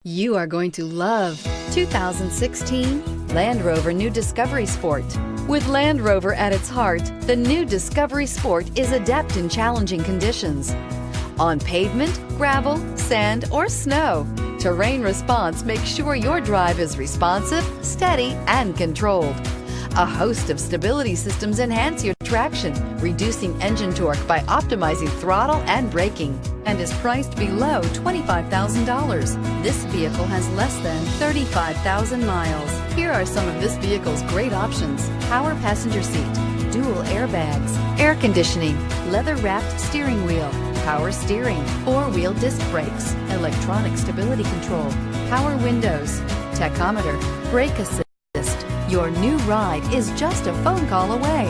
You are going to love 2016 Land Rover New Discovery Sport. With Land Rover at its heart, the new Discovery Sport is adept in challenging conditions. On pavement, gravel, sand, or snow, terrain response makes sure your drive is responsive, steady, and controlled. A host of stability systems enhance your traction, reducing engine torque by optimizing throttle and braking, and is priced below $25,000. This vehicle has less than 35,000 miles. Here are some of this vehicle's great options: power passenger seat, dual airbags, air conditioning, leather-wrapped steering wheel, power steering, four-wheel disc brakes, electronic stability control, power windows, tachometer, brake assist. Your new ride is just a phone call away.